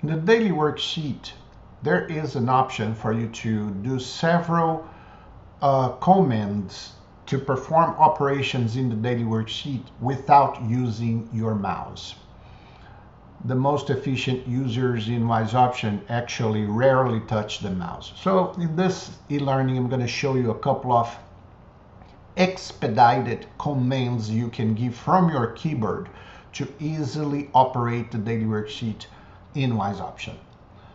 In the daily worksheet, there is an option for you to do several commands to perform operations in the daily worksheet without using your mouse. The most efficient users in Wise Option actually rarely touch the mouse. So in this e-learning, I'm going to show you a couple of expedited commands you can give from your keyboard to easily operate the daily worksheet in Wise Option.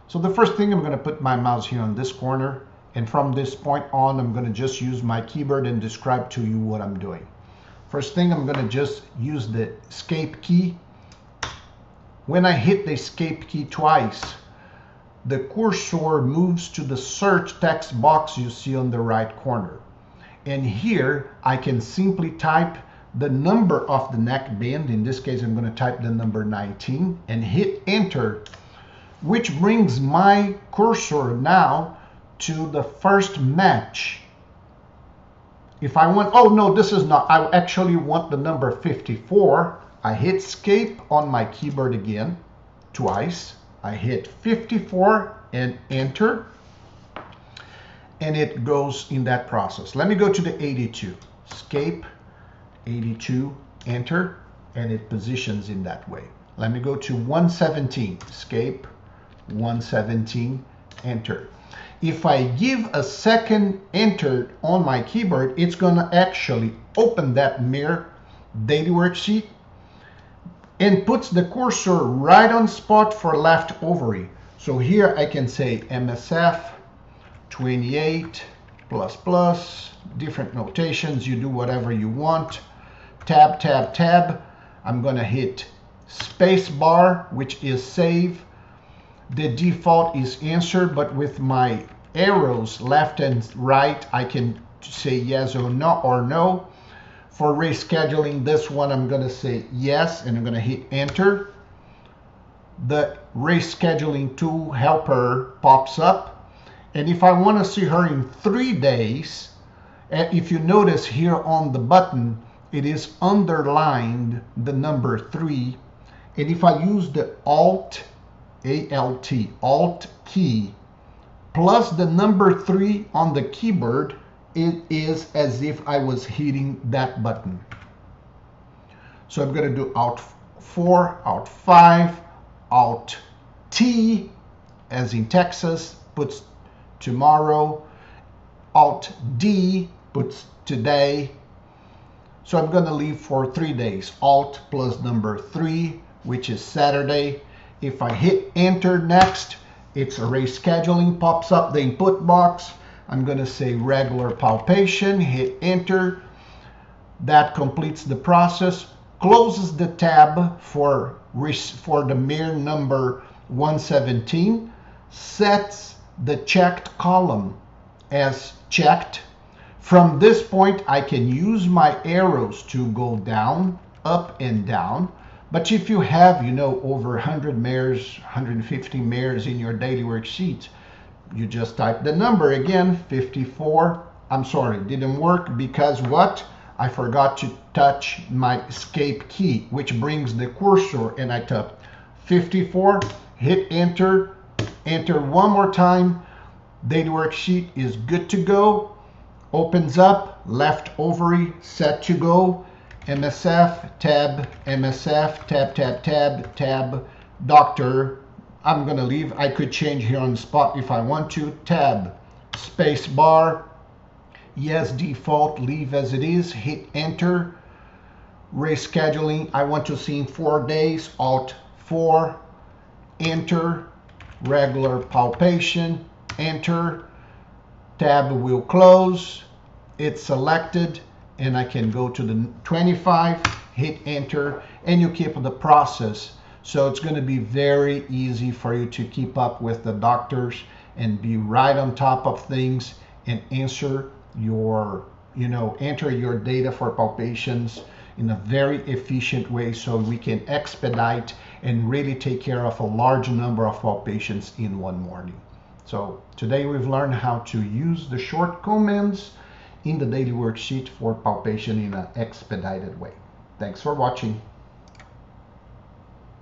So the first thing, I'm going to put my mouse here on this corner, and from this point on, I'm going to just use my keyboard and describe to you what I'm doing. First thing, I'm going to just use the escape key. When I hit the escape key twice, the cursor moves to the search text box you see on the right corner. And here I can simply type the number of the neck band. In this case, I'm going to type the number 19 and hit enter, which brings my cursor now to the first match. If I want, oh no, this is not, I actually want the number 54. I hit escape on my keyboard again, twice. I hit 54 and enter, and it goes in that process. Let me go to the 82. Escape, 82, enter, and it positions in that way. Let me go to 117. Escape, 117, enter. If I give a second enter on my keyboard, it's going to actually open that Mare daily worksheet and puts the cursor right on spot for left ovary. So here I can say MSF 28 plus plus, different notations, you do whatever you want. Tab, tab, tab. I'm going to hit space bar, which is save. The default is answer, but with my arrows left and right, I can say yes or no. For rescheduling this one, I'm going to say yes, and I'm going to hit enter. The rescheduling tool helper pops up. And if I want to see her in 3 days, if you notice here on the button, it is underlined the number 3. And if I use the Alt, A-L-T, Alt key, plus the number 3 on the keyboard, it is as if I was hitting that button. So I'm going to do Alt 4, Alt 5, Alt T, as in Texas, puts tomorrow, Alt D puts today. So I'm going to leave for 3 days. Alt plus number 3, which is Saturday. If I hit enter next, it's a rescheduling, pops up the input box. I'm going to say regular palpation, hit enter. That completes the process, closes the tab for the Mare number 117, sets the checked column as checked. From this point, I can use my arrows to go down, up and down. But if you have, over 100 mares, 150 mares in your daily worksheet, you just type the number again, 54. I'm sorry, it didn't work because what? I forgot to touch my escape key, which brings the cursor, and I tap 54, hit enter, enter one more time. Daily worksheet is good to go. Opens up, left ovary, set to go. MSF, tab, MSF, tab, tab, tab, tab, doctor. I'm going to leave. I could change here on the spot if I want to. Tab, space bar, yes, default, leave as it is, hit enter. Rescheduling, I want to see in 4 days, Alt 4, enter. Regular palpation, enter. Tab will close. It's selected, and I can go to the 25, hit enter, and you keep the process. So it's going to be very easy for you to keep up with the doctors and be right on top of things and answer your, enter your data for palpations in a very efficient way, so we can expedite and really take care of a large number of palpations in one morning. So today we've learned how to use the short commands in the daily worksheet for palpation in an expedited way. Thanks for watching.